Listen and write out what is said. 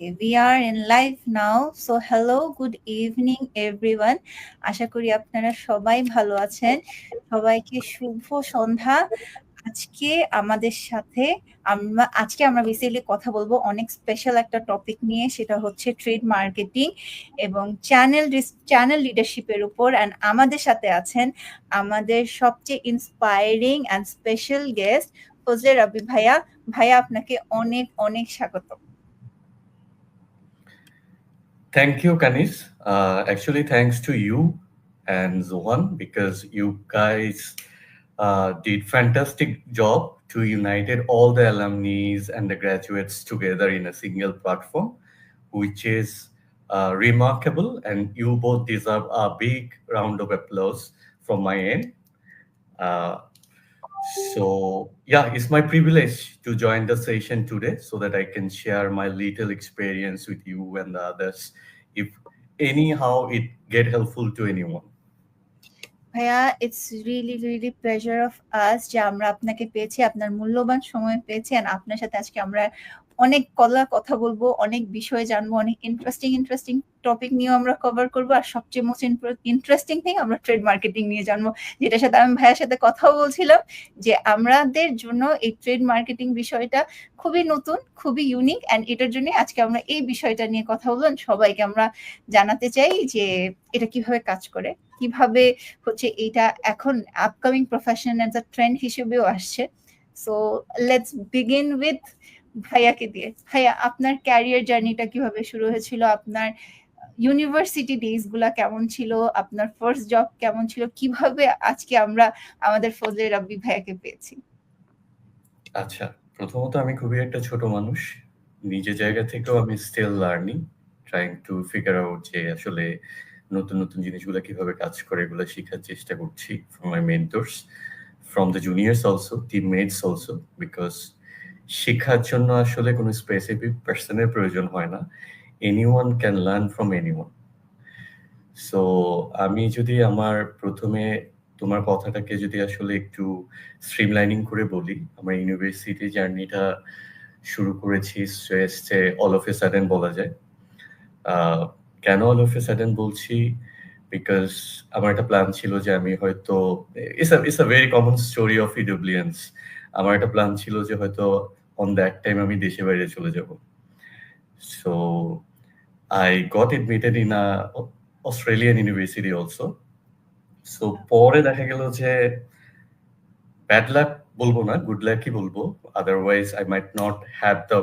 Okay, we are in live now. So hello, good evening everyone. আশা করি আপনারা সবাই ভালো আছেন। সবাইকে শুভ সন্ধ্যা। আজকে আমরা বেসিক্যালি কথা বলবো অনেক স্পেশাল একটা টপিক নিয়ে, সেটা হচ্ছে ট্রেড মার্কেটিং এবং চ্যানেল লিডারশিপের উপর। অ্যান্ড আমাদের সাথে আছেন আমাদের সবচেয়ে inspiring and special guest Fazle Rabbi ভাইয়া। ভাইয়া আপনাকে অনেক অনেক স্বাগত। Thank you, Kanis. Actually, thanks to you and Zohan, because you guys did fantastic job to united all the alumni and the graduates together in a single platform, which is remarkable, and you both deserve a big round of applause from my end. Uh, so yeah, it's my privilege to join the session today so that I can share my little experience with you and the others, if anyhow it get helpful to anyone. ভাইয়া, it's really pleasure of us যে আমরা আপনাকে পেয়েছি, আপনার মূল্যবান সময় পেয়েছি। আর আপনার সাথে আজকে আমরা অনেক কথা বলবো, অনেক বিষয় জানবো, অনেক ইন্টারেস্টিং টপিক নিয়েও আমরা কভার করবো। আর সবচেয়ে মোস্ট ইন্টারেস্টিং থিং, আমরা ট্রেড মার্কেটিং নিয়ে জানবো, যেটার সাথে আমি ভাইয়ার সাথে কথাও বলছিলাম যে আমাদের জন্য এই ট্রেড মার্কেটিং বিষয়টা খুবই নতুন, খুবই ইউনিক। অ্যান্ড এটার জন্য আজকে আমরা এই বিষয়টা নিয়ে কথা বলবো। সবাইকে আমরা জানাতে চাই যে এটা কিভাবে কাজ করে, কিভাবে হচ্ছে এটা এখন upcoming profession as a trend হিসেবেও আসছে। সো লেটস বিগিন উইথ ভাইয়াকে দিয়ে। ভাইয়া, আপনার ক্যারিয়ার জার্নিটা কিভাবে শুরু হয়েছিল? আপনার ইউনিভার্সিটি ডেজ গুলা কেমন ছিল? আপনার ফার্স্ট জব কেমন ছিল? কিভাবে আজকে আমরা আমাদের ফজলে রাব্বি ভাইয়াকে পেয়েছি? আচ্ছা, প্রথমত আমি খুবই একটা ছোট মানুষ। নিজের জায়গা থেকেও আমি still learning, trying to figure out যে আসলে নতুন জিনিসগুলো কিভাবে কাজ করে এগুলো শেখার চেষ্টা করছি from my mentors, from the juniors also, teammates also, because শেখার জন্য আসলে কোনো স্পেসিফিক পার্সনের প্রয়োজন হয় না। Anyone can learn from anyone. So আমি যদি আমার প্রথমে তোমার কথাটাকে যদি আসলে একটু স্ট্রিমলাইনিং করে বলি, আমার ইউনিভার্সিটি জার্নিটা শুরু করেছি অল অফ এ সাডেন বলা যায়। কেন অল অফ এ সাডেন বলছি? বিকজ আমার একটা প্ল্যান ছিল যে আমি হয়তো, it's a very common story of ইডব্লিউএনস, আমার একটা প্ল্যান ছিল যে হয়তো অন দ্যাট টাইম আমি দেশে বাইরে চলে যাব। So I got admitted in a Australian university also. So পরে দেখা গেল যে ব্যাড লাক বলবো না, গুড লাকই বলবো, otherwise I might not have the